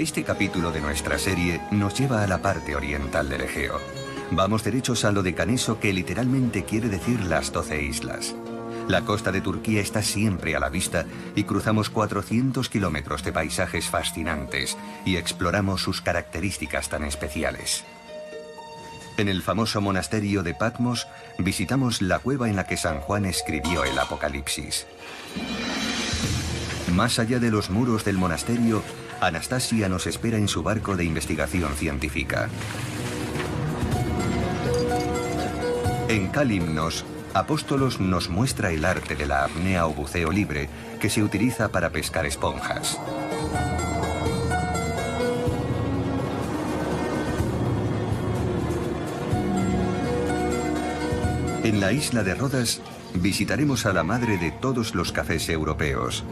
Este capítulo de nuestra serie nos lleva a la parte oriental del Egeo. Vamos derechos a lo de Caneso, que literalmente quiere decir las 12 islas. La costa de Turquía está siempre a la vista y cruzamos 400 kilómetros de paisajes fascinantes y exploramos sus características tan especiales. En el famoso monasterio de Patmos visitamos la cueva en la que San Juan escribió el Apocalipsis. Más allá de los muros del monasterio, Anastasia nos espera en su barco de investigación científica. En Kalymnos, Apóstolos nos muestra el arte de la apnea o buceo libre que se utiliza para pescar esponjas. En la isla de Rodas visitaremos a la madre de todos los cafés europeos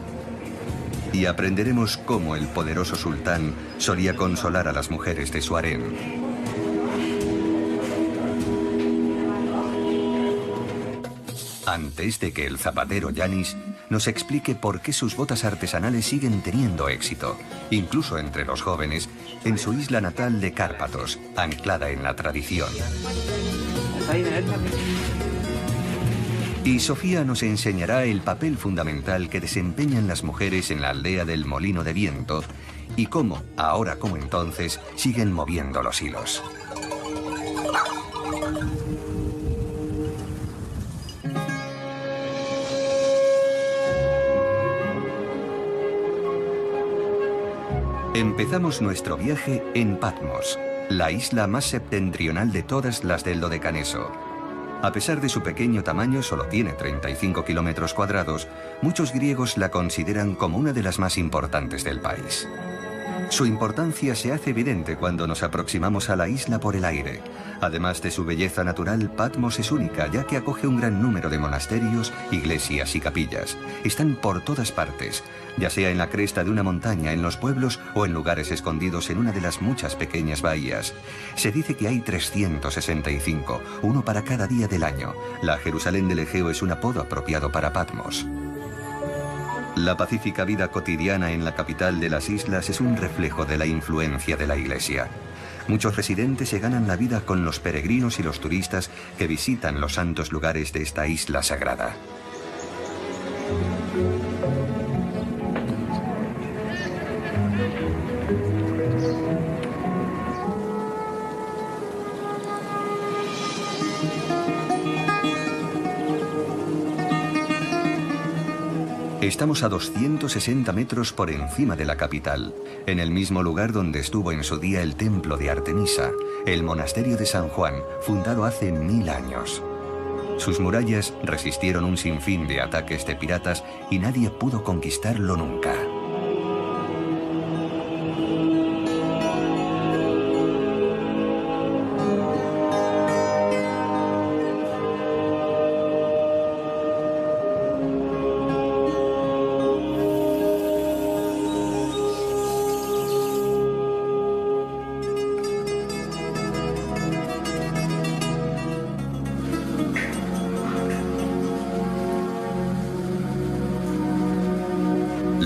y aprenderemos cómo el poderoso sultán solía consolar a las mujeres de su harén. Antes de que el zapatero Yanis nos explique por qué sus botas artesanales siguen teniendo éxito, incluso entre los jóvenes, en su isla natal de Cárpatos, anclada en la tradición. Y Sofía nos enseñará el papel fundamental que desempeñan las mujeres en la aldea del Molino de Viento y cómo, ahora como entonces, siguen moviendo los hilos. Empezamos nuestro viaje en Patmos, la isla más septentrional de todas las del Dodecaneso. A pesar de su pequeño tamaño, solo tiene 35 kilómetros cuadrados, muchos griegos la consideran como una de las más importantes del país. Su importancia se hace evidente cuando nos aproximamos a la isla por el aire. Además de su belleza natural, Patmos es única, ya que acoge un gran número de monasterios, iglesias y capillas. Están por todas partes, ya sea en la cresta de una montaña, en los pueblos o en lugares escondidos en una de las muchas pequeñas bahías. Se dice que hay 365, uno para cada día del año. La Jerusalén del Egeo es un apodo apropiado para Patmos. La pacífica vida cotidiana en la capital de las islas es un reflejo de la influencia de la Iglesia. Muchos residentes se ganan la vida con los peregrinos y los turistas que visitan los santos lugares de esta isla sagrada. Estamos a 260 metros por encima de la capital, en el mismo lugar donde estuvo en su día el templo de Artemisa, el monasterio de San Juan, fundado hace 1000 años. Sus murallas resistieron un sinfín de ataques de piratas y nadie pudo conquistarlo nunca.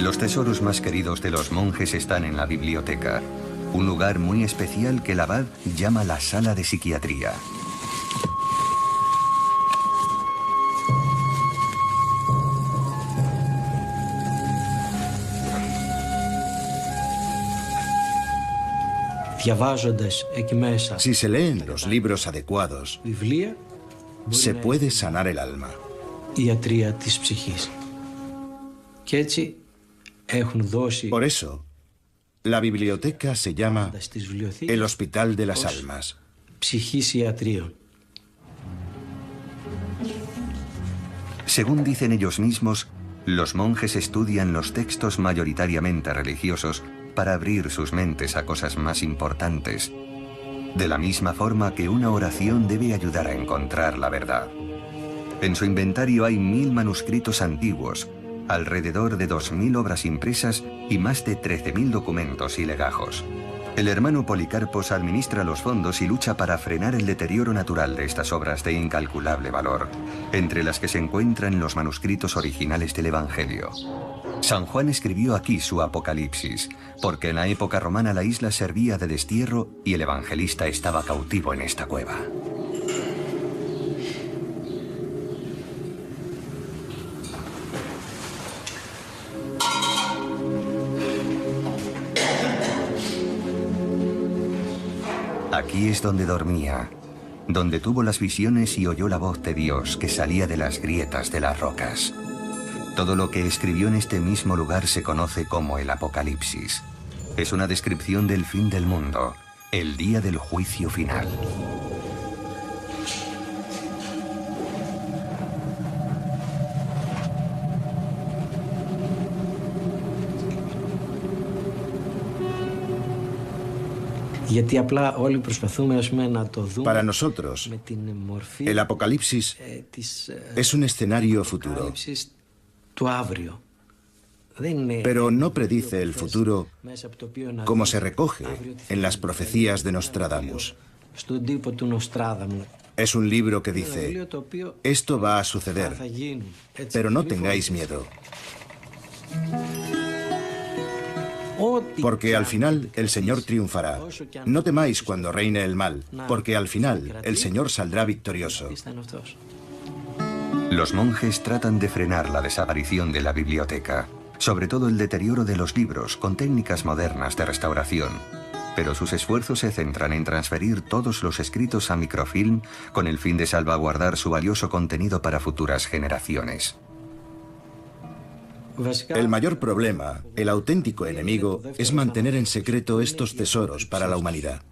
Los tesoros más queridos de los monjes están en la biblioteca, un lugar muy especial que el abad llama la sala de psiquiatría. Si se leen los libros adecuados, se puede sanar el alma. Por eso, la biblioteca se llama el Hospital de las Almas. Según dicen ellos mismos, los monjes estudian los textos mayoritariamente religiosos para abrir sus mentes a cosas más importantes, de la misma forma que una oración debe ayudar a encontrar la verdad. En su inventario hay 1000 manuscritos antiguos, alrededor de 2000 obras impresas y más de 13000 documentos y legajos. El hermano Policarpos administra los fondos y lucha para frenar el deterioro natural de estas obras de incalculable valor, entre las que se encuentran los manuscritos originales del Evangelio. San Juan escribió aquí su Apocalipsis, porque en la época romana la isla servía de destierro y el evangelista estaba cautivo en esta cueva. Aquí es donde dormía, donde tuvo las visiones y oyó la voz de Dios que salía de las grietas de las rocas. Todo lo que escribió en este mismo lugar se conoce como el Apocalipsis. Es una descripción del fin del mundo, el día del juicio final. Para nosotros, el Apocalipsis es un escenario futuro. Pero no predice el futuro como se recoge en las profecías de Nostradamus. Es un libro que dice, esto va a suceder, pero no tengáis miedo. Porque al final el Señor triunfará. No temáis cuando reine el mal, porque al final el Señor saldrá victorioso. Los monjes tratan de frenar la desaparición de la biblioteca, sobre todo el deterioro de los libros con técnicas modernas de restauración. Pero sus esfuerzos se centran en transferir todos los escritos a microfilm con el fin de salvaguardar su valioso contenido para futuras generaciones. El mayor problema, el auténtico enemigo, es mantener en secreto estos tesoros para la humanidad.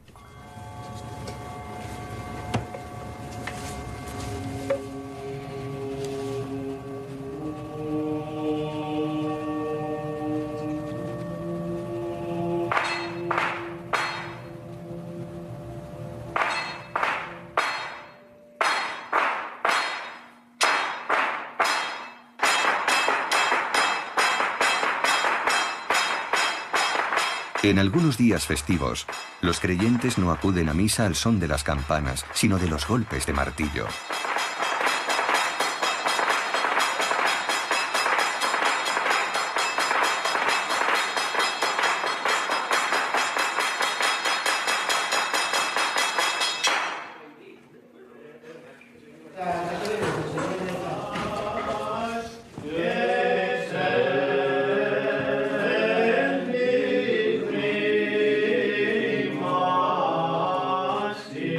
En algunos días festivos, los creyentes no acuden a misa al son de las campanas, sino de los golpes de martillo.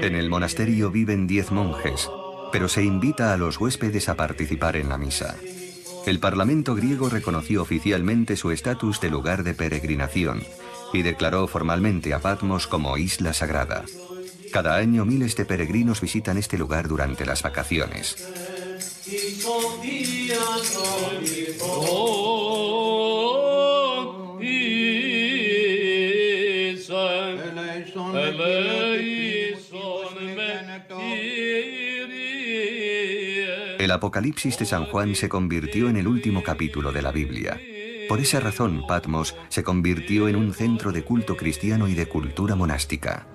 En el monasterio viven 10 monjes, pero se invita a los huéspedes a participar en la misa. El Parlamento griego reconoció oficialmente su estatus de lugar de peregrinación y declaró formalmente a Patmos como isla sagrada. Cada año miles de peregrinos visitan este lugar durante las vacaciones. El Apocalipsis de San Juan se convirtió en el último capítulo de la Biblia. Por esa razón, Patmos se convirtió en un centro de culto cristiano y de cultura monástica.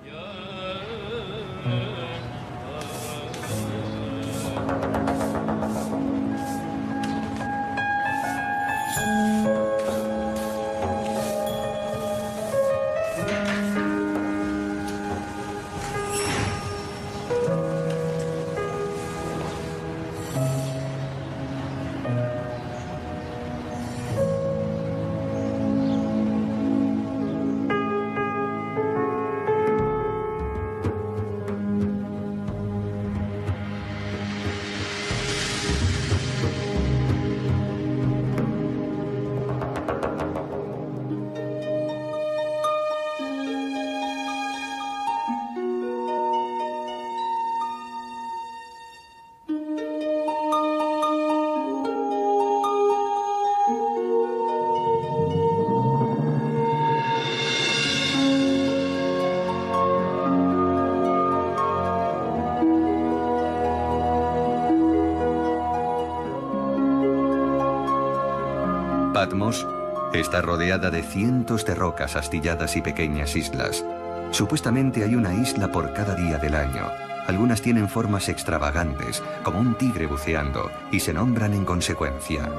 Patmos está rodeada de cientos de rocas astilladas y pequeñas islas. Supuestamente hay una isla por cada día del año. Algunas tienen formas extravagantes, como un tigre buceando, y se nombran en consecuencia.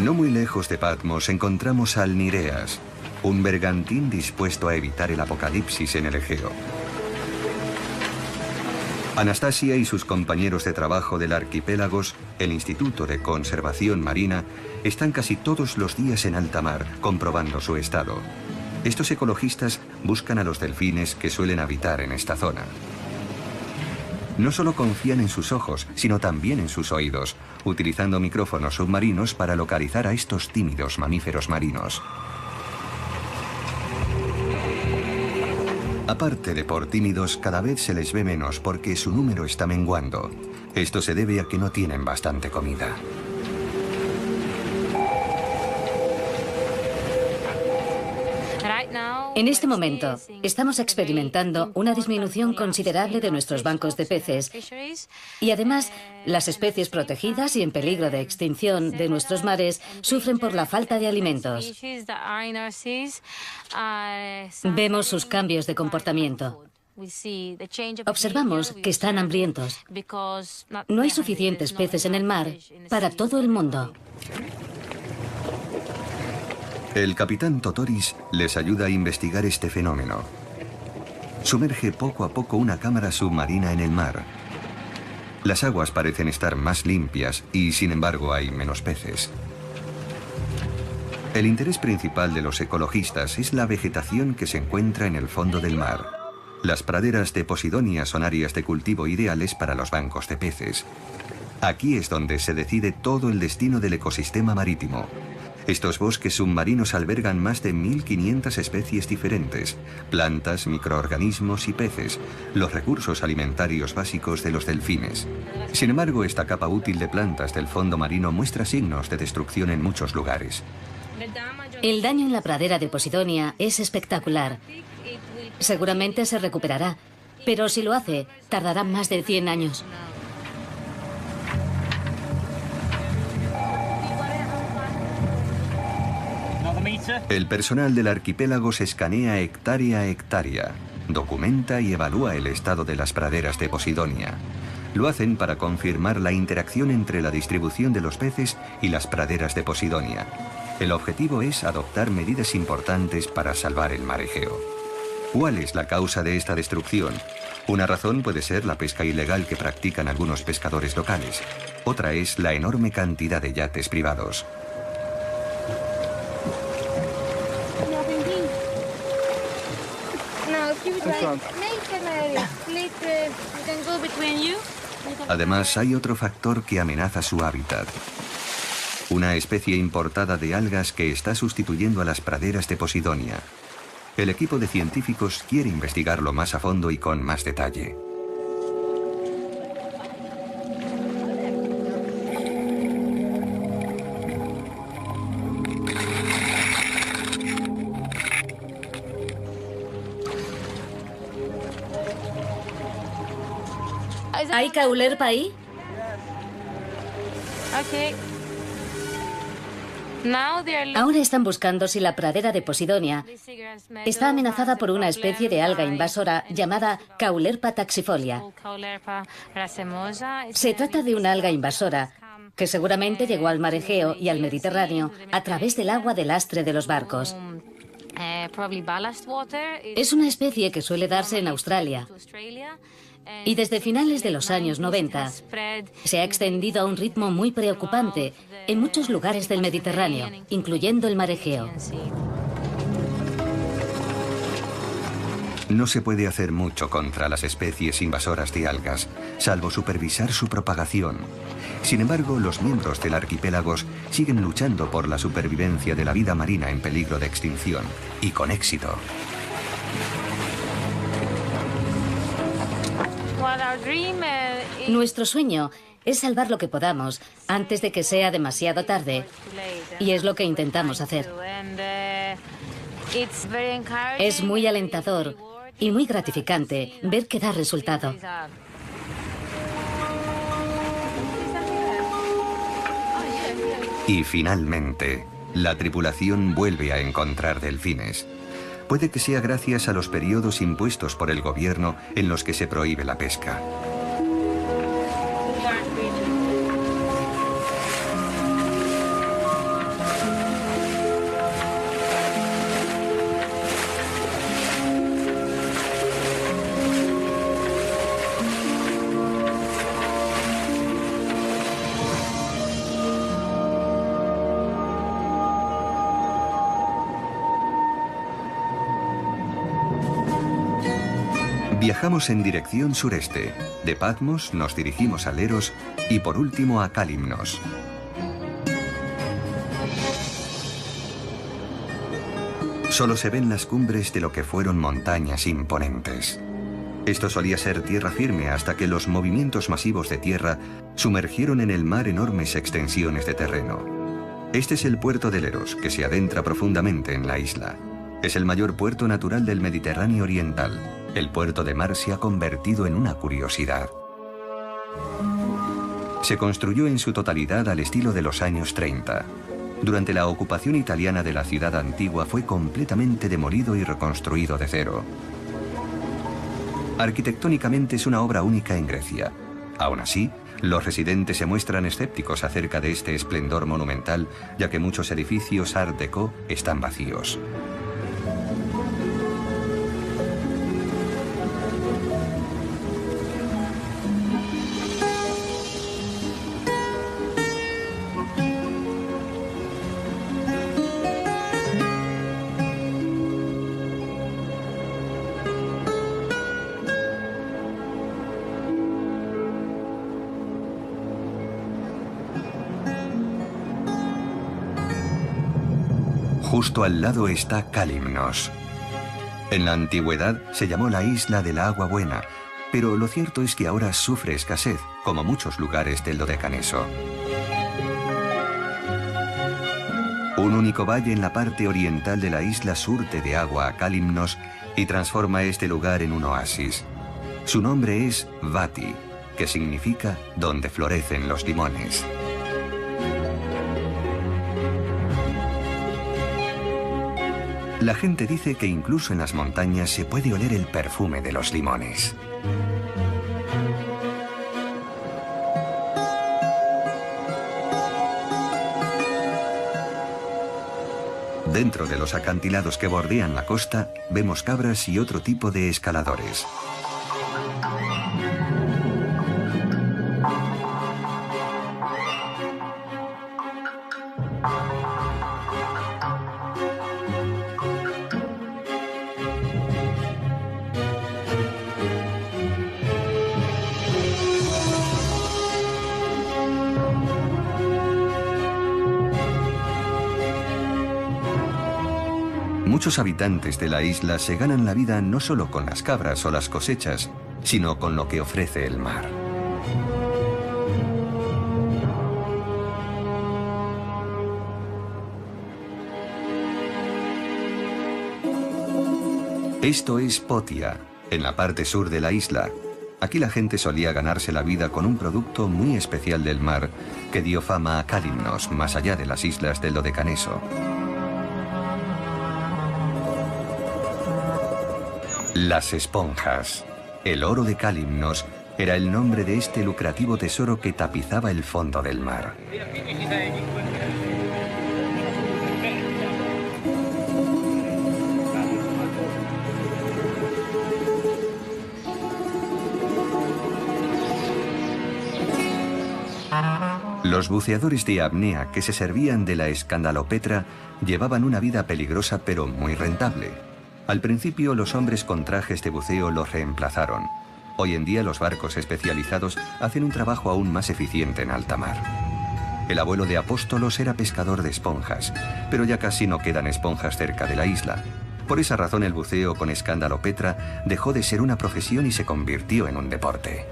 No muy lejos de Patmos encontramos al Nireas, un bergantín dispuesto a evitar el apocalipsis en el Egeo. Anastasia y sus compañeros de trabajo del Arquipélagos, el Instituto de Conservación Marina, están casi todos los días en alta mar, comprobando su estado. Estos ecologistas buscan a los delfines que suelen habitar en esta zona. No solo confían en sus ojos, sino también en sus oídos, utilizando micrófonos submarinos para localizar a estos tímidos mamíferos marinos. Aparte de por tímidos, cada vez se les ve menos porque su número está menguando. Esto se debe a que no tienen bastante comida. En este momento, estamos experimentando una disminución considerable de nuestros bancos de peces y además las especies protegidas y en peligro de extinción de nuestros mares sufren por la falta de alimentos. Vemos sus cambios de comportamiento. Observamos que están hambrientos. No hay suficientes peces en el mar para todo el mundo. El capitán Totoris les ayuda a investigar este fenómeno. Sumerge poco a poco una cámara submarina en el mar. Las aguas parecen estar más limpias y, sin embargo, hay menos peces. El interés principal de los ecologistas es la vegetación que se encuentra en el fondo del mar. Las praderas de Posidonia son áreas de cultivo ideales para los bancos de peces. Aquí es donde se decide todo el destino del ecosistema marítimo. Estos bosques submarinos albergan más de 1.500 especies diferentes, plantas, microorganismos y peces, los recursos alimentarios básicos de los delfines. Sin embargo, esta capa útil de plantas del fondo marino muestra signos de destrucción en muchos lugares. El daño en la pradera de Posidonia es espectacular. Seguramente se recuperará, pero si lo hace, tardará más de 100 años. El personal del arquipélago se escanea hectárea a hectárea, documenta y evalúa el estado de las praderas de Posidonia. Lo hacen para confirmar la interacción entre la distribución de los peces y las praderas de Posidonia. El objetivo es adoptar medidas importantes para salvar el mar Egeo. ¿Cuál es la causa de esta destrucción? Una razón puede ser la pesca ilegal que practican algunos pescadores locales. Otra es la enorme cantidad de yates privados. Además, hay otro factor que amenaza su hábitat. Una especie importada de algas que está sustituyendo a las praderas de Posidonia. El equipo de científicos quiere investigarlo más a fondo y con más detalle. ¿Hay caulerpa ahí? Ahora están buscando si la pradera de Posidonia está amenazada por una especie de alga invasora llamada Caulerpa taxifolia. Se trata de una alga invasora que seguramente llegó al mar Egeo y al Mediterráneo a través del agua de lastre de los barcos. Es una especie que suele darse en Australia. Y desde finales de los años 90 se ha extendido a un ritmo muy preocupante en muchos lugares del Mediterráneo, incluyendo el mar Egeo. No se puede hacer mucho contra las especies invasoras de algas, salvo supervisar su propagación. Sin embargo, los miembros del arquipélagos siguen luchando por la supervivencia de la vida marina en peligro de extinción, y con éxito. Nuestro sueño es salvar lo que podamos antes de que sea demasiado tarde, y es lo que intentamos hacer. Es muy alentador y muy gratificante ver que da resultado. Y finalmente, la tripulación vuelve a encontrar delfines. Puede que sea gracias a los periodos impuestos por el gobierno en los que se prohíbe la pesca. Viajamos en dirección sureste. De Patmos nos dirigimos a Leros y por último a Kalymnos. Solo se ven las cumbres de lo que fueron montañas imponentes. Esto solía ser tierra firme hasta que los movimientos masivos de tierra sumergieron en el mar enormes extensiones de terreno. Este es el puerto de Leros, que se adentra profundamente en la isla. Es el mayor puerto natural del Mediterráneo oriental. El puerto de mar se ha convertido en una curiosidad. Se construyó en su totalidad al estilo de los años 30. Durante la ocupación italiana de la ciudad antigua fue completamente demolido y reconstruido de cero. Arquitectónicamente es una obra única en Grecia. Aún así, los residentes se muestran escépticos acerca de este esplendor monumental, ya que muchos edificios Art Deco están vacíos. Justo al lado está Kalymnos. En la antigüedad se llamó la isla de la agua buena, pero lo cierto es que ahora sufre escasez, como muchos lugares del Dodecaneso. Un único valle en la parte oriental de la isla surte de agua a Kalymnos y transforma este lugar en un oasis. Su nombre es Vati, que significa donde florecen los limones. La gente dice que incluso en las montañas se puede oler el perfume de los limones. Dentro de los acantilados que bordean la costa, vemos cabras y otro tipo de escaladores. Muchos habitantes de la isla se ganan la vida no solo con las cabras o las cosechas, sino con lo que ofrece el mar. Esto es Potia, en la parte sur de la isla. Aquí la gente solía ganarse la vida con un producto muy especial del mar que dio fama a Kalymnos, más allá de las islas del Dodecaneso. Las esponjas. El oro de Kalymnos era el nombre de este lucrativo tesoro que tapizaba el fondo del mar. Los buceadores de apnea que se servían de la escandalopetra llevaban una vida peligrosa pero muy rentable. Al principio los hombres con trajes de buceo los reemplazaron. Hoy en día los barcos especializados hacen un trabajo aún más eficiente en alta mar. El abuelo de Apóstolos era pescador de esponjas, pero ya casi no quedan esponjas cerca de la isla. Por esa razón el buceo con escandalopetra dejó de ser una profesión y se convirtió en un deporte.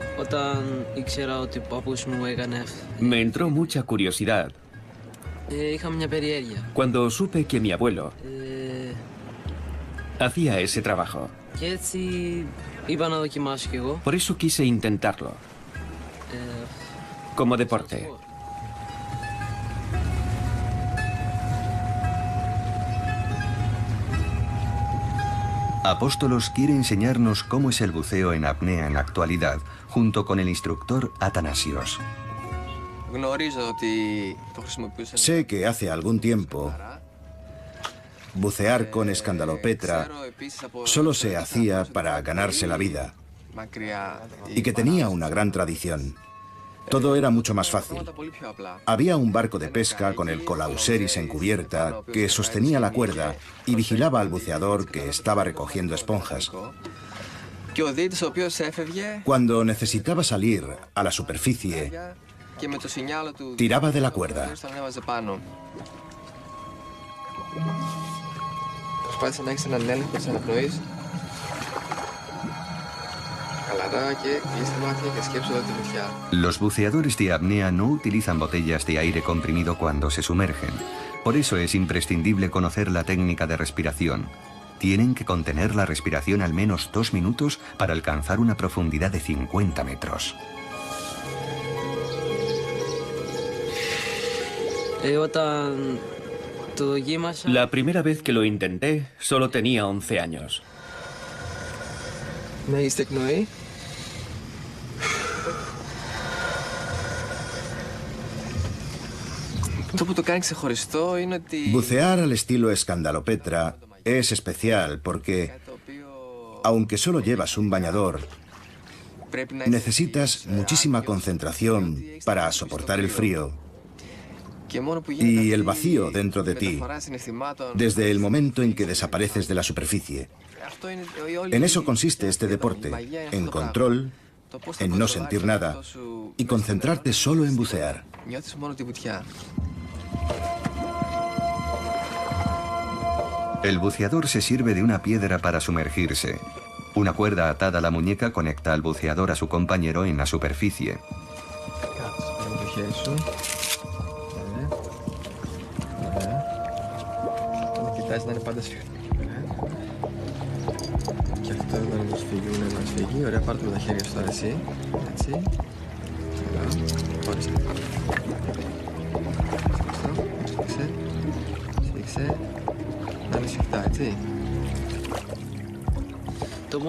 Me entró mucha curiosidad cuando supe que mi abuelo hacía ese trabajo. Por eso quise intentarlo, como deporte. Apóstolos quiere enseñarnos cómo es el buceo en apnea en la actualidad, junto con el instructor Atanasios. Sé que hace algún tiempo bucear con escandalopetra solo se hacía para ganarse la vida y que tenía una gran tradición. Todo era mucho más fácil. Había un barco de pesca con el colauseris en cubierta que sostenía la cuerda y vigilaba al buceador que estaba recogiendo esponjas. Cuando necesitaba salir a la superficie, tiraba de la cuerda. Los buceadores de apnea no utilizan botellas de aire comprimido cuando se sumergen. Por eso es imprescindible conocer la técnica de respiración. Tienen que contener la respiración al menos 2 minutos para alcanzar una profundidad de 50 metros. La primera vez que lo intenté, solo tenía 11 años. Bucear al estilo Scandalopetra es especial porque, aunque solo llevas un bañador, necesitas muchísima concentración para soportar el frío y el vacío dentro de ti, desde el momento en que desapareces de la superficie. En eso consiste este deporte, en control, en no sentir nada y concentrarte solo en bucear. El buceador se sirve de una piedra para sumergirse. Una cuerda atada a la muñeca conecta al buceador a su compañero en la superficie.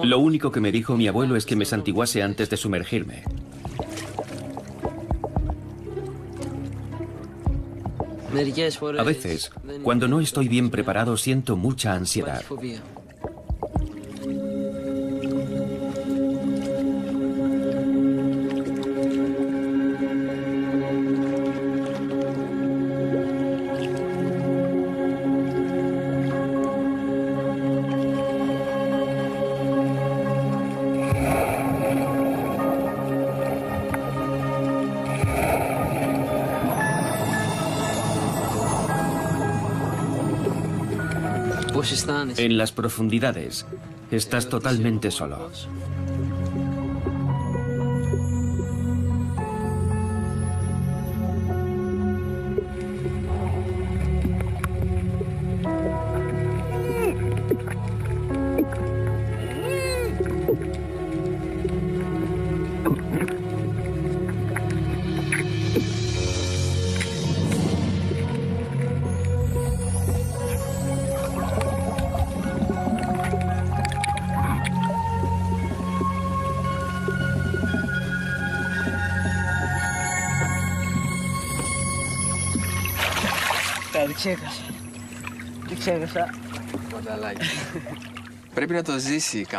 Lo único que me dijo mi abuelo es que me santiguase antes de sumergirme. A veces, cuando no estoy bien preparado, siento mucha ansiedad. En las profundidades, estás totalmente solo.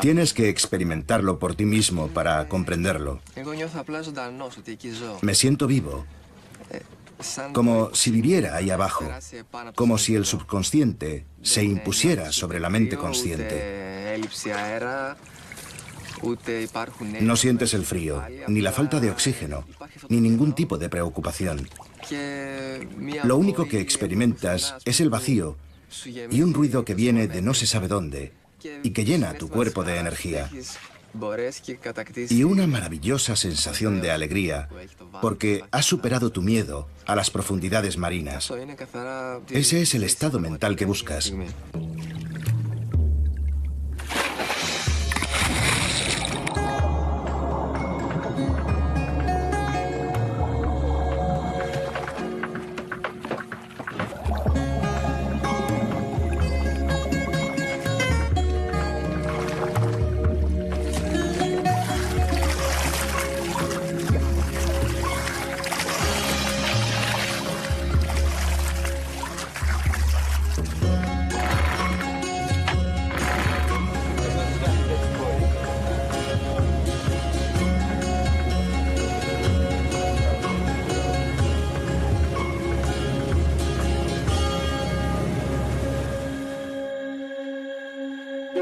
Tienes que experimentarlo por ti mismo para comprenderlo. Me siento vivo, como si viviera ahí abajo, como si el subconsciente se impusiera sobre la mente consciente. No sientes el frío, ni la falta de oxígeno, ni ningún tipo de preocupación. Lo único que experimentas es el vacío y un ruido que viene de no se sabe dónde y que llena tu cuerpo de energía. Y una maravillosa sensación de alegría, porque has superado tu miedo a las profundidades marinas. Ese es el estado mental que buscas.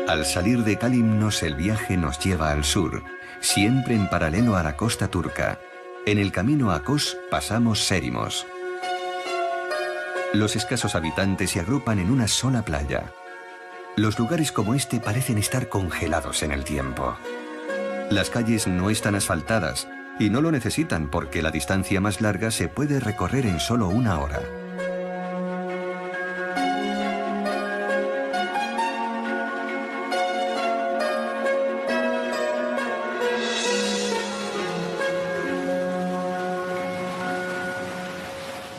Al salir de Kalymnos, el viaje nos lleva al sur, siempre en paralelo a la costa turca. En el camino a Kos pasamos Sérimos. Los escasos habitantes se agrupan en una sola playa. Los lugares como este parecen estar congelados en el tiempo. Las calles no están asfaltadas y no lo necesitan porque la distancia más larga se puede recorrer en solo 1 hora.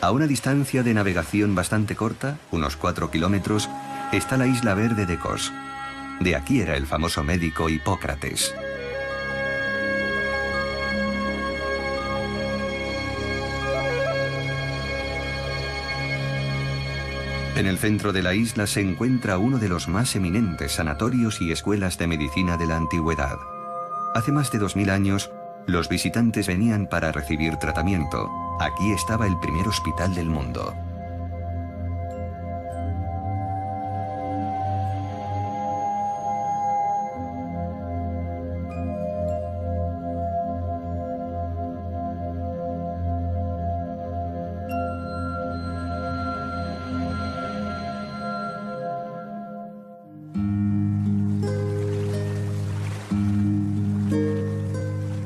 A una distancia de navegación bastante corta, unos 4 kilómetros, está la isla verde de Kos. De aquí era el famoso médico Hipócrates. En el centro de la isla se encuentra uno de los más eminentes sanatorios y escuelas de medicina de la antigüedad. Hace más de 2000 años, los visitantes venían para recibir tratamiento. Aquí estaba el primer hospital del mundo.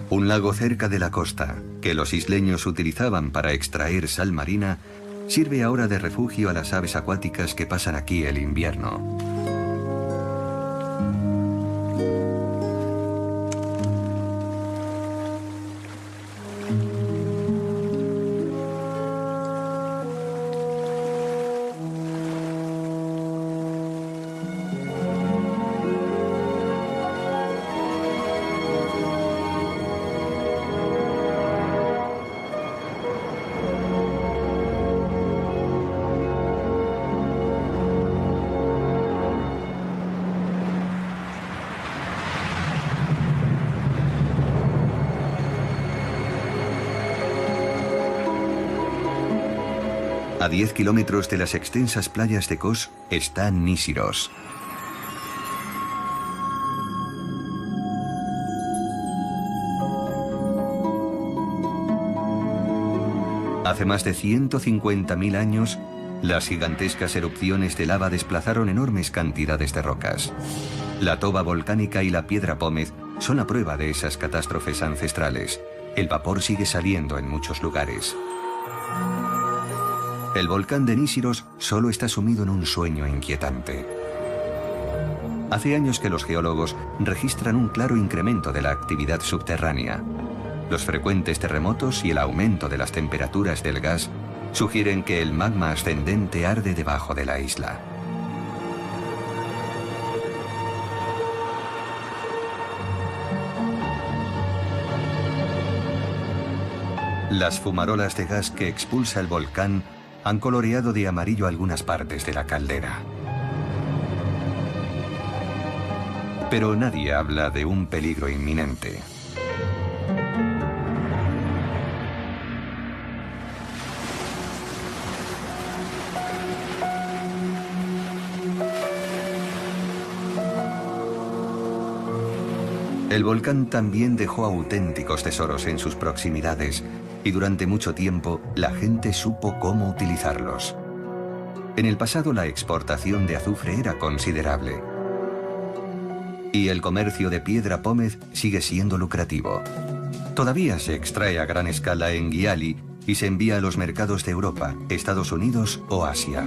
Un lago cerca de la costa, que los isleños utilizaban para extraer sal marina, sirve ahora de refugio a las aves acuáticas que pasan aquí el invierno. A 10 kilómetros de las extensas playas de Kos está Nísiros. Hace más de 150.000 años, las gigantescas erupciones de lava desplazaron enormes cantidades de rocas. La toba volcánica y la piedra pómez son la prueba de esas catástrofes ancestrales. El vapor sigue saliendo en muchos lugares. El volcán de Nísiros solo está sumido en un sueño inquietante. Hace años que los geólogos registran un claro incremento de la actividad subterránea. Los frecuentes terremotos y el aumento de las temperaturas del gas sugieren que el magma ascendente arde debajo de la isla. Las fumarolas de gas que expulsa el volcán han coloreado de amarillo algunas partes de la caldera. Pero nadie habla de un peligro inminente. El volcán también dejó auténticos tesoros en sus proximidades y durante mucho tiempo la gente supo cómo utilizarlos. En el pasado la exportación de azufre era considerable y el comercio de piedra pómez sigue siendo lucrativo. Todavía se extrae a gran escala en Giali y se envía a los mercados de Europa, Estados Unidos o Asia.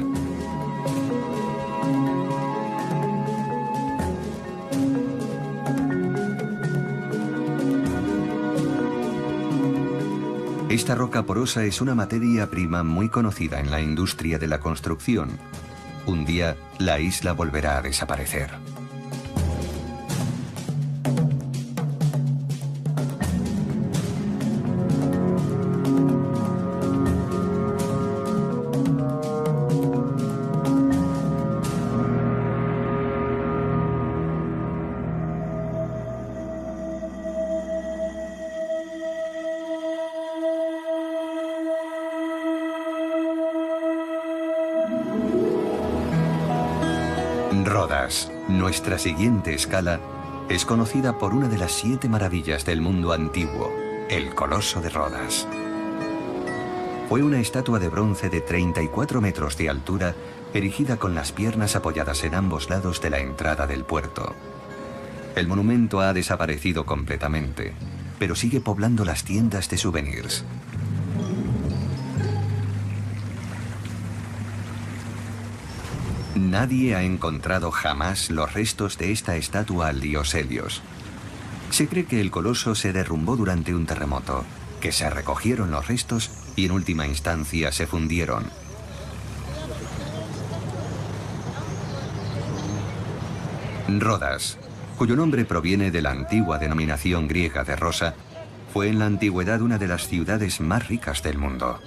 Esta roca porosa es una materia prima muy conocida en la industria de la construcción. Un día, la isla volverá a desaparecer. Rodas, nuestra siguiente escala, es conocida por una de las 7 maravillas del mundo antiguo, el Coloso de Rodas. Fue una estatua de bronce de 34 metros de altura, erigida con las piernas apoyadas en ambos lados de la entrada del puerto. El monumento ha desaparecido completamente, pero sigue poblando las tiendas de souvenirs. Nadie ha encontrado jamás los restos de esta estatua al dios Helios. Se cree que el coloso se derrumbó durante un terremoto, que se recogieron los restos y en última instancia se fundieron. Rodas, cuyo nombre proviene de la antigua denominación griega de Rosa, fue en la antigüedad una de las ciudades más ricas del mundo.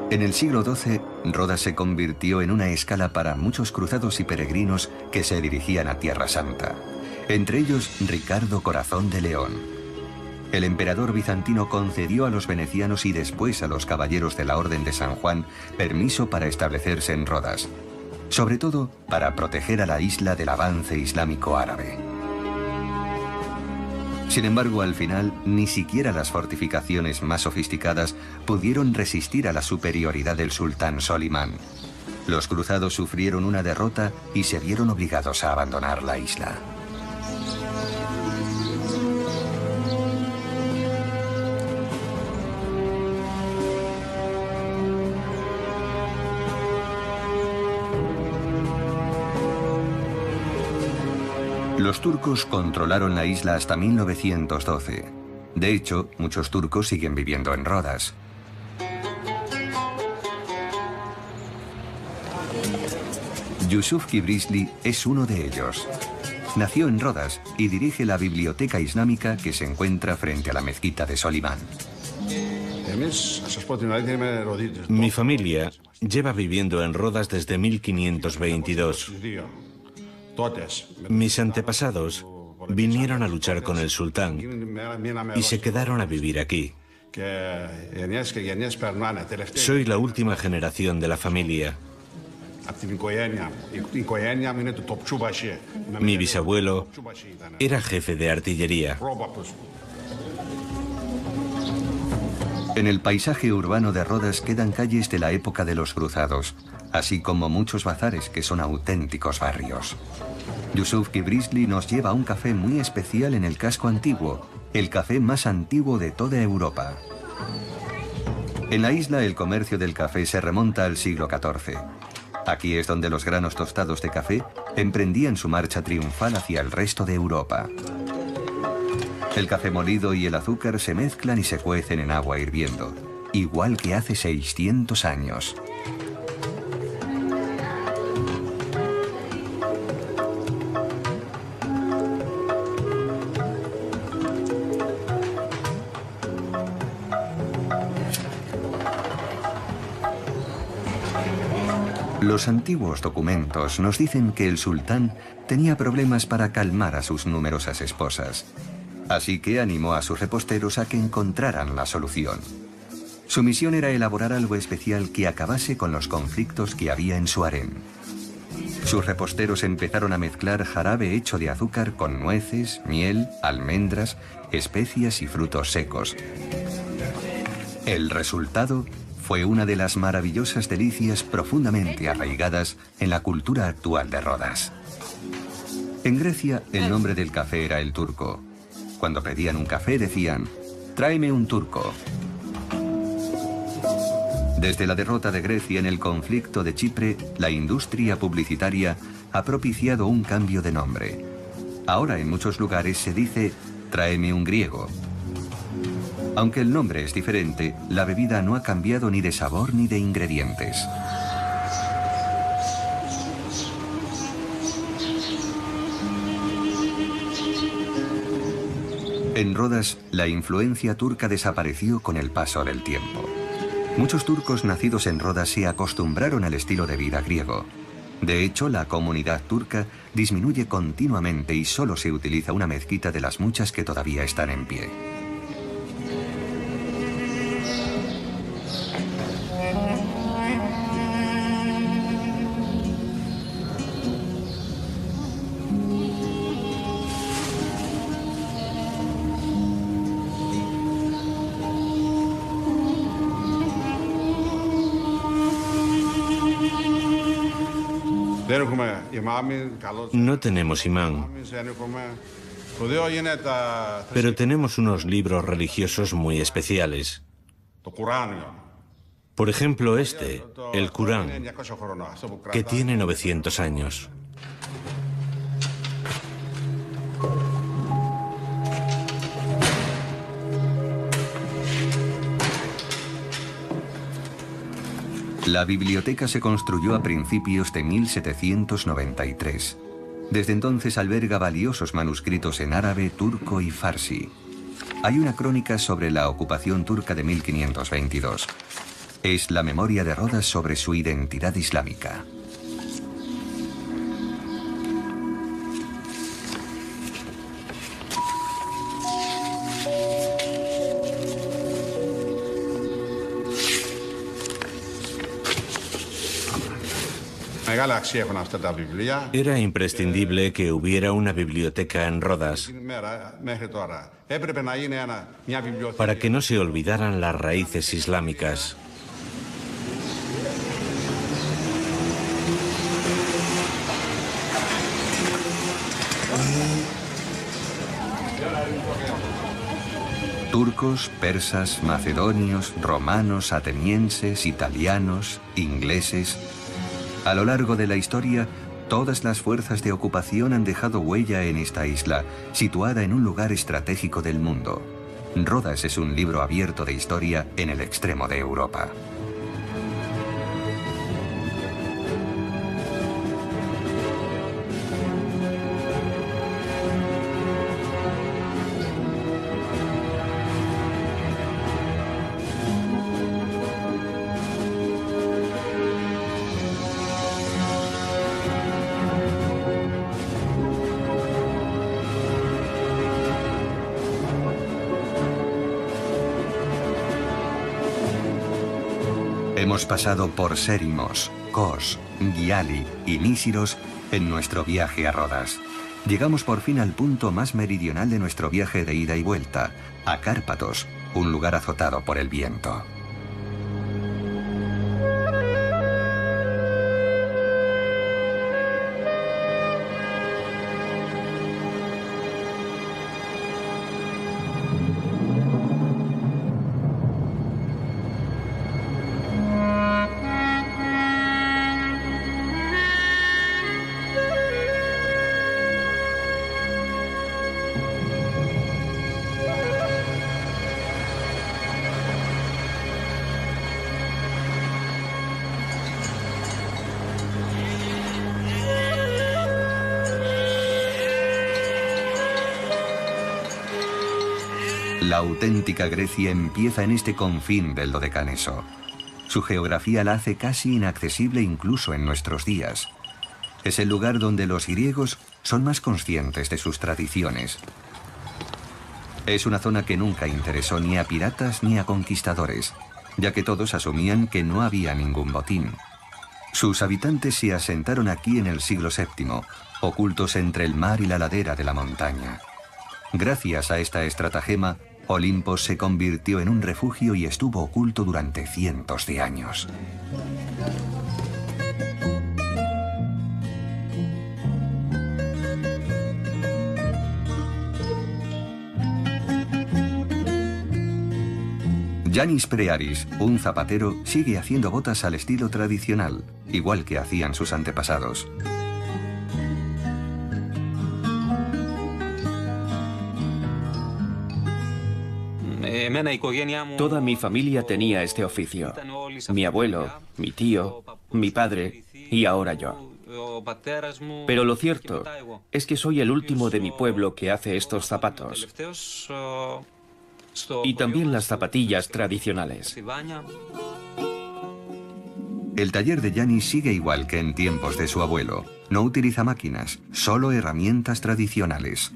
En el siglo XII, Rodas se convirtió en una escala para muchos cruzados y peregrinos que se dirigían a Tierra Santa, entre ellos Ricardo Corazón de León. El emperador bizantino concedió a los venecianos y después a los caballeros de la Orden de San Juan permiso para establecerse en Rodas, sobre todo para proteger a la isla del avance islámico árabe. Sin embargo, al final, ni siquiera las fortificaciones más sofisticadas pudieron resistir a la superioridad del sultán Solimán. Los cruzados sufrieron una derrota y se vieron obligados a abandonar la isla. Los turcos controlaron la isla hasta 1912. De hecho, muchos turcos siguen viviendo en Rodas. Yusuf Kibrisli es uno de ellos. Nació en Rodas y dirige la biblioteca islámica que se encuentra frente a la mezquita de Solimán. Mi familia lleva viviendo en Rodas desde 1522. Mis antepasados vinieron a luchar con el sultán y se quedaron a vivir aquí. Soy la última generación de la familia. Mi bisabuelo era jefe de artillería. En el paisaje urbano de Rodas quedan calles de la época de los cruzados, así como muchos bazares que son auténticos barrios. Yusuf Kibrisli nos lleva a un café muy especial en el casco antiguo, el café más antiguo de toda Europa. En la isla el comercio del café se remonta al siglo XIV. Aquí es donde los granos tostados de café emprendían su marcha triunfal hacia el resto de Europa. El café molido y el azúcar se mezclan y se cuecen en agua hirviendo, igual que hace 600 años. Los antiguos documentos nos dicen que el sultán tenía problemas para calmar a sus numerosas esposas. Así que animó a sus reposteros a que encontraran la solución. Su misión era elaborar algo especial que acabase con los conflictos que había en su harén. Sus reposteros empezaron a mezclar jarabe hecho de azúcar con nueces, miel, almendras, especias y frutos secos. El resultado fue una de las maravillosas delicias profundamente arraigadas en la cultura actual de Rodas. En Grecia, el nombre del café era el turco. Cuando pedían un café decían, «Tráeme un turco». Desde la derrota de Grecia en el conflicto de Chipre, la industria publicitaria ha propiciado un cambio de nombre. Ahora en muchos lugares se dice, «Tráeme un griego». Aunque el nombre es diferente, la bebida no ha cambiado ni de sabor ni de ingredientes. En Rodas, la influencia turca desapareció con el paso del tiempo. Muchos turcos nacidos en Rodas se acostumbraron al estilo de vida griego. De hecho, la comunidad turca disminuye continuamente y solo se utiliza una mezquita de las muchas que todavía están en pie. No tenemos imán, pero tenemos unos libros religiosos muy especiales. Por ejemplo, este, el Corán, que tiene 900 años. La biblioteca se construyó a principios de 1793. Desde entonces alberga valiosos manuscritos en árabe, turco y farsi. Hay una crónica sobre la ocupación turca de 1522. Es la memoria de Rodas sobre su identidad islámica. Era imprescindible que hubiera una biblioteca en Rodas para que no se olvidaran las raíces islámicas. Turcos, persas, macedonios, romanos, atenienses, italianos, ingleses. A lo largo de la historia, todas las fuerzas de ocupación han dejado huella en esta isla, situada en un lugar estratégico del mundo. Rodas es un libro abierto de historia en el extremo de Europa. Hemos pasado por Sérimos, Kos, Giali y Nísiros en nuestro viaje a Rodas. Llegamos por fin al punto más meridional de nuestro viaje de ida y vuelta, a Cárpatos, un lugar azotado por el viento. La auténtica Grecia empieza en este confín del Dodecaneso. Su geografía la hace casi inaccesible incluso en nuestros días. Es el lugar donde los griegos son más conscientes de sus tradiciones. Es una zona que nunca interesó ni a piratas ni a conquistadores, ya que todos asumían que no había ningún botín. Sus habitantes se asentaron aquí en el siglo VII, ocultos entre el mar y la ladera de la montaña. Gracias a esta estratagema, Olimpo se convirtió en un refugio y estuvo oculto durante cientos de años. Yanis Prearis, un zapatero, sigue haciendo botas al estilo tradicional, igual que hacían sus antepasados. Toda mi familia tenía este oficio. Mi abuelo, mi tío, mi padre y ahora yo. Pero lo cierto es que soy el último de mi pueblo que hace estos zapatos. Y también las zapatillas tradicionales. El taller de Yanis sigue igual que en tiempos de su abuelo. No utiliza máquinas, solo herramientas tradicionales.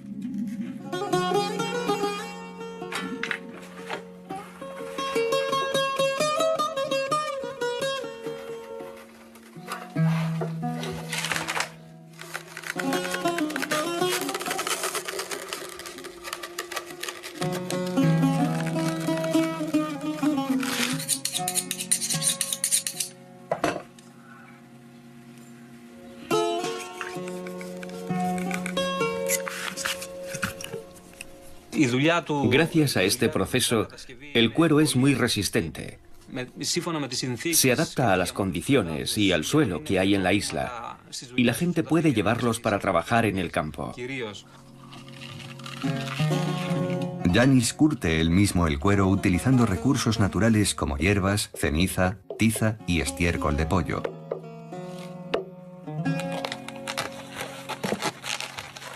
Gracias a este proceso, el cuero es muy resistente. Se adapta a las condiciones y al suelo que hay en la isla, y la gente puede llevarlos para trabajar en el campo. Yanis curte él mismo el cuero utilizando recursos naturales como hierbas, ceniza, tiza y estiércol de pollo.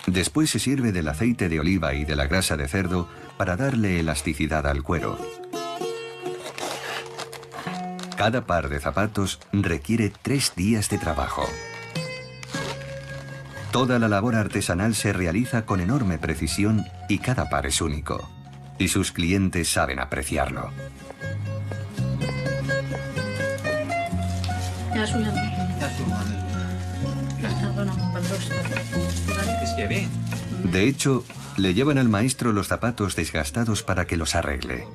Después se sirve del aceite de oliva y de la grasa de cerdo para darle elasticidad al cuero. Cada par de zapatos requiere 3 días de trabajo. Toda la labor artesanal se realiza con enorme precisión y cada par es único. Y sus clientes saben apreciarlo. De hecho, le llevan al maestro los zapatos desgastados para que los arregle.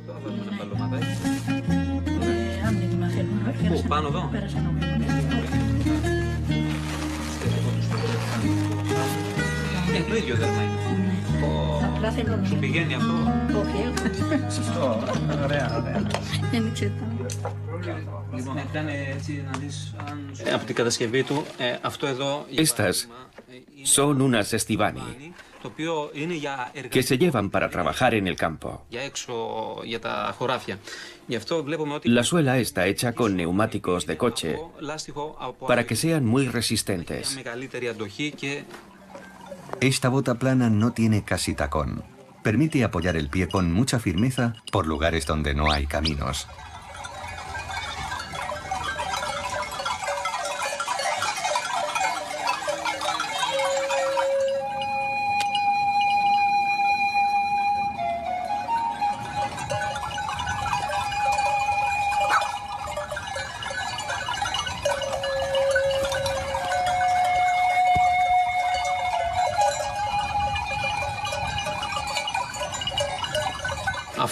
Estas son unas Estivani, que se llevan para trabajar en el campo. La suela está hecha con neumáticos de coche para que sean muy resistentes. Esta bota plana no tiene casi tacón. Permite apoyar el pie con mucha firmeza por lugares donde no hay caminos.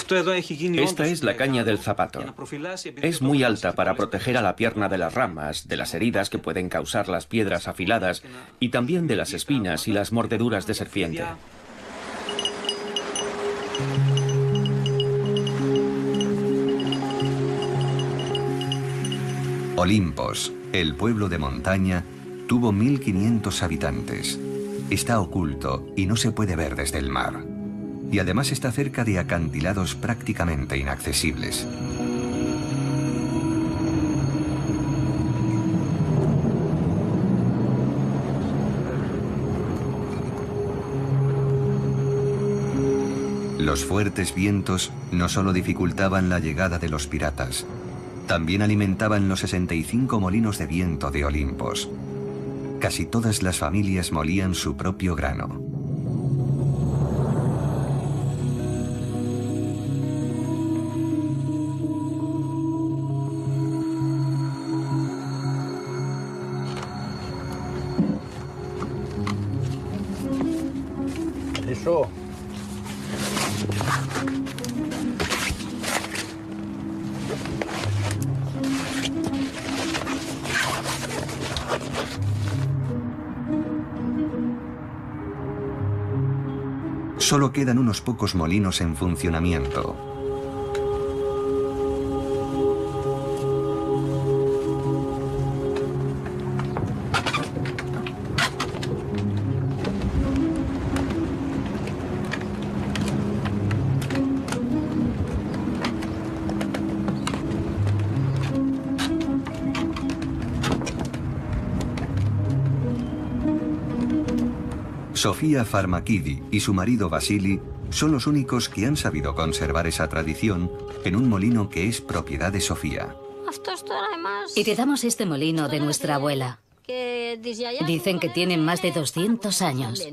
Esta es la caña del zapato. Es muy alta para proteger a la pierna de las ramas, de las heridas que pueden causar las piedras afiladas y también de las espinas y las mordeduras de serpiente. Olimpos, el pueblo de montaña, tuvo 1500 habitantes. Está oculto y no se puede ver desde el mar. Y además está cerca de acantilados prácticamente inaccesibles. Los fuertes vientos no solo dificultaban la llegada de los piratas, también alimentaban los 65 molinos de viento de Olimpos. Casi todas las familias molían su propio grano. Solo quedan unos pocos molinos en funcionamiento. Sofía Farmakidi y su marido Vasili son los únicos que han sabido conservar esa tradición en un molino que es propiedad de Sofía. Heredamos este molino de nuestra abuela. Dicen que tiene más de 200 años.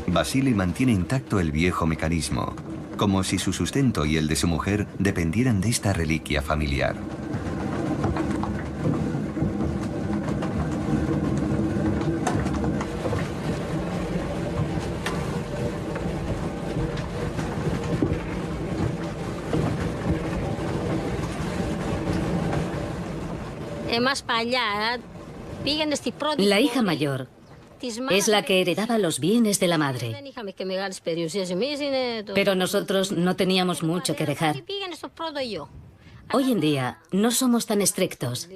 Vasili mantiene intacto el viejo mecanismo, como si su sustento y el de su mujer dependieran de esta reliquia familiar. La hija mayor es la que heredaba los bienes de la madre. Pero nosotros no teníamos mucho que dejar. Hoy en día no somos tan estrictos.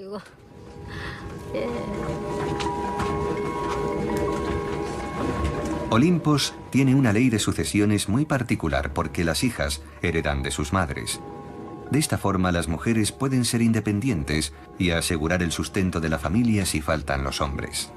Olympos tiene una ley de sucesiones muy particular porque las hijas heredan de sus madres. De esta forma las mujeres pueden ser independientes y asegurar el sustento de la familia si faltan los hombres.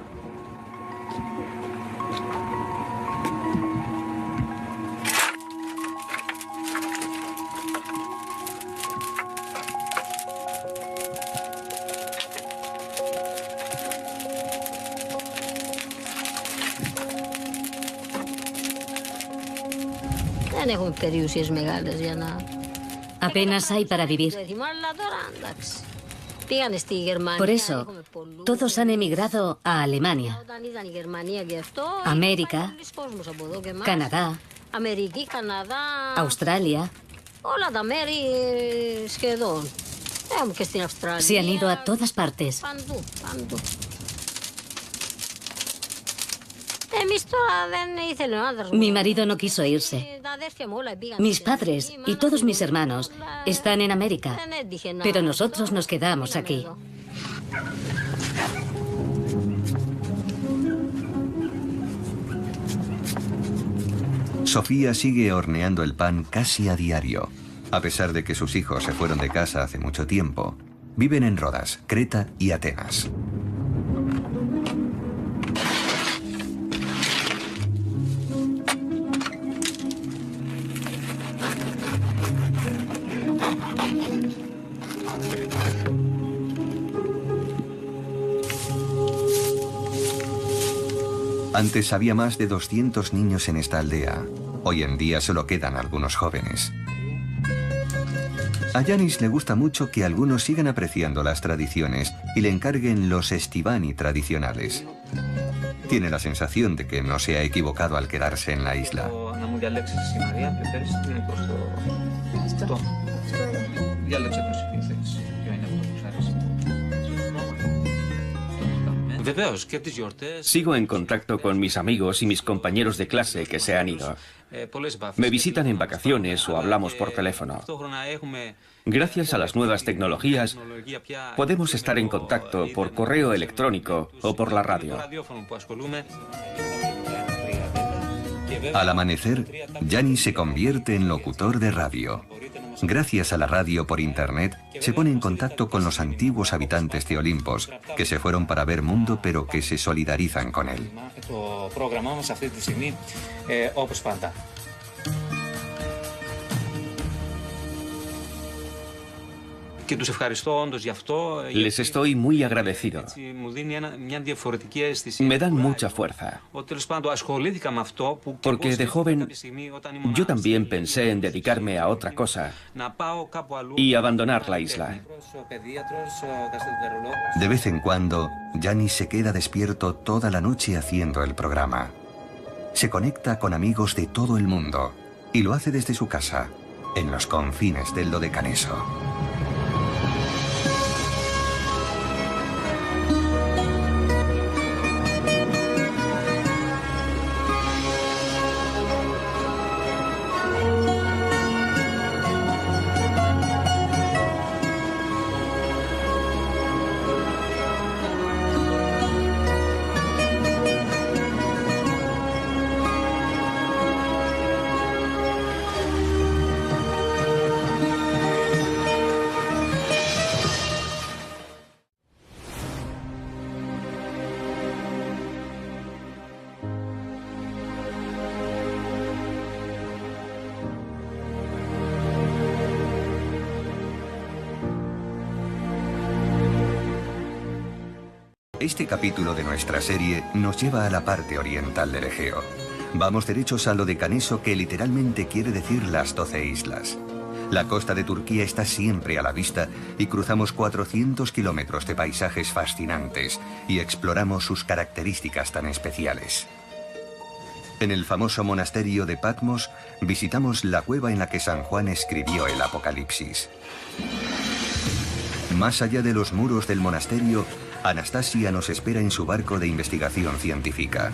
Apenas hay para vivir. Por eso, todos han emigrado a Alemania, América, Canadá, Australia. Se han ido a todas partes. Mi marido no quiso irse. Mis padres y todos mis hermanos están en América, pero nosotros nos quedamos aquí. Sofía sigue horneando el pan casi a diario. A pesar de que sus hijos se fueron de casa hace mucho tiempo, viven en Rodas, Creta y Atenas. Antes había más de 200 niños en esta aldea. Hoy en día solo quedan algunos jóvenes. A Yanis le gusta mucho que algunos sigan apreciando las tradiciones y le encarguen los estivani tradicionales. Tiene la sensación de que no se ha equivocado al quedarse en la isla. Sigo en contacto con mis amigos y mis compañeros de clase que se han ido. Me visitan en vacaciones o hablamos por teléfono. Gracias a las nuevas tecnologías, podemos estar en contacto por correo electrónico o por la radio. Al amanecer, Yanis se convierte en locutor de radio. Gracias a la radio por internet, se pone en contacto con los antiguos habitantes de Olympos, que se fueron para ver mundo pero que se solidarizan con él. Les estoy muy agradecido. Me dan mucha fuerza. Porque de joven yo también pensé en dedicarme a otra cosa y abandonar la isla. De vez en cuando, Yanis se queda despierto toda la noche haciendo el programa. Se conecta con amigos de todo el mundo y lo hace desde su casa, en los confines del Dodecaneso. Este capítulo de nuestra serie nos lleva a la parte oriental del Egeo. Vamos derechos al Dodecaneso, que literalmente quiere decir las 12 islas. La costa de Turquía está siempre a la vista y cruzamos 400 kilómetros de paisajes fascinantes y exploramos sus características tan especiales. En el famoso monasterio de Patmos visitamos la cueva en la que San Juan escribió el Apocalipsis. Más allá de los muros del monasterio Anastasia nos espera en su barco de investigación científica.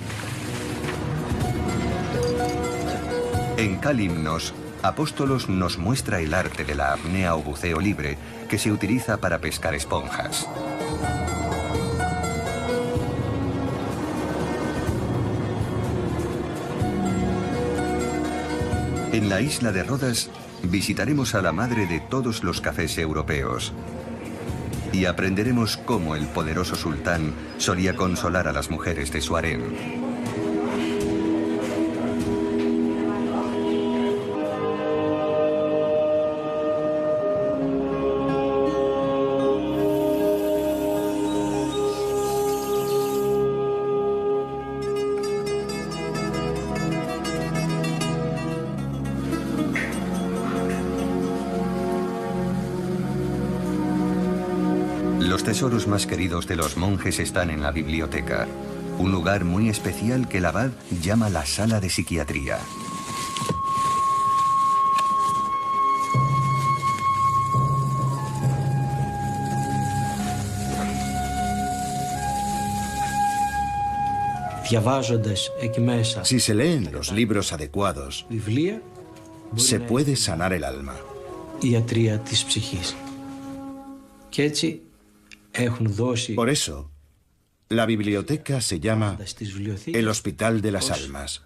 En Kalymnos, Apóstolos nos muestra el arte de la apnea o buceo libre que se utiliza para pescar esponjas. En la isla de Rodas visitaremos a la madre de todos los cafés europeos y aprenderemos cómo el poderoso sultán solía consolar a las mujeres de su harén. Los tesoros más queridos de los monjes están en la biblioteca, un lugar muy especial que el abad llama la sala de psiquiatría. Si se leen los libros adecuados, se puede sanar el alma. Por eso, la biblioteca se llama el Hospital de las Almas.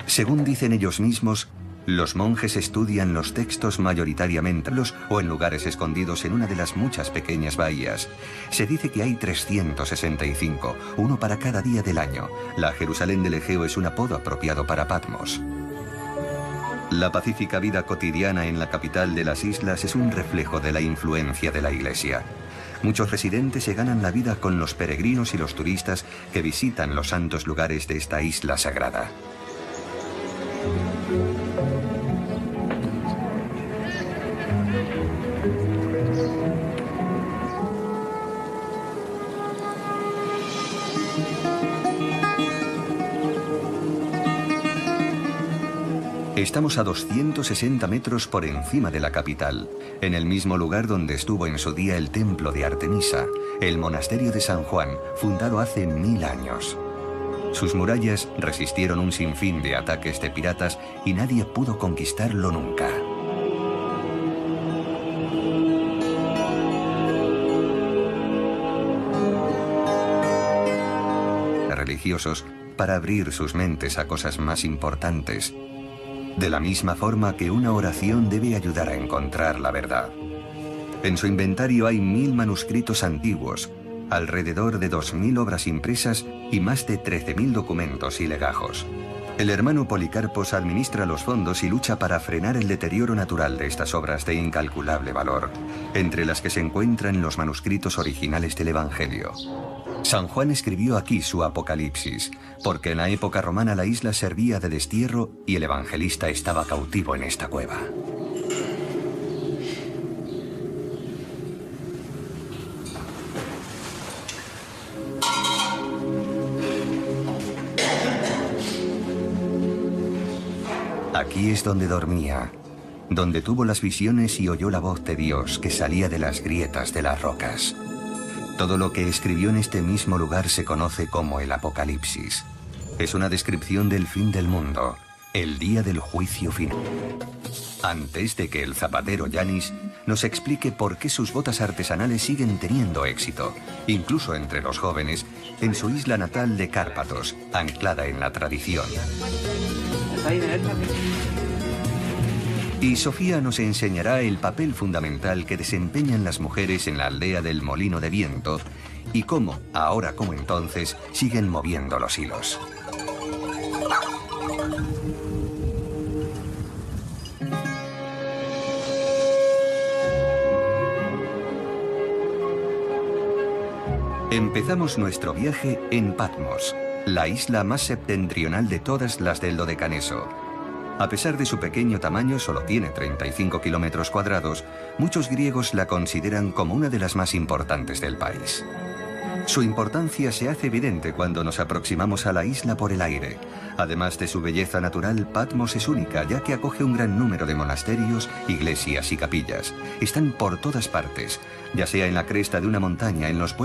Según dicen ellos mismos, los monjes estudian los textos mayoritariamente o en lugares escondidos en una de las muchas pequeñas bahías. Se dice que hay 365, uno para cada día del año. La Jerusalén del Egeo es un apodo apropiado para Patmos. La pacífica vida cotidiana en la capital de las islas es un reflejo de la influencia de la Iglesia. Muchos residentes se ganan la vida con los peregrinos y los turistas que visitan los santos lugares de esta isla sagrada. Estamos a 260 metros por encima de la capital, en el mismo lugar donde estuvo en su día el templo de Artemisa, el monasterio de San Juan, fundado hace 1000 años. Sus murallas resistieron un sinfín de ataques de piratas y nadie pudo conquistarlo nunca. Religiosos para abrir sus mentes a cosas más importantes, de la misma forma que una oración debe ayudar a encontrar la verdad. En su inventario hay 1000 manuscritos antiguos, alrededor de 2000 obras impresas y más de 13000 documentos y legajos. El hermano Policarpos administra los fondos y lucha para frenar el deterioro natural de estas obras de incalculable valor, entre las que se encuentran los manuscritos originales del Evangelio. San Juan escribió aquí su Apocalipsis, porque en la época romana la isla servía de destierro y el evangelista estaba cautivo en esta cueva. Aquí es donde dormía, donde tuvo las visiones y oyó la voz de Dios que salía de las grietas de las rocas. Todo lo que escribió en este mismo lugar se conoce como el Apocalipsis. Es una descripción del fin del mundo, el día del juicio final. Antes de que el zapatero Yanis nos explique por qué sus botas artesanales siguen teniendo éxito, incluso entre los jóvenes, en su isla natal de Cárpatos, anclada en la tradición. Y Sofía nos enseñará el papel fundamental que desempeñan las mujeres en la aldea del Molino de Viento y cómo, ahora como entonces, siguen moviendo los hilos. Empezamos nuestro viaje en Patmos, la isla más septentrional de todas las del Dodecaneso. A pesar de su pequeño tamaño, solo tiene 35 kilómetros cuadrados, muchos griegos la consideran como una de las más importantes del país. Su importancia se hace evidente cuando nos aproximamos a la isla por el aire. Además de su belleza natural, Patmos es única, ya que acoge un gran número de monasterios, iglesias y capillas. Están por todas partes, ya sea en la cresta de una montaña, en los pueblos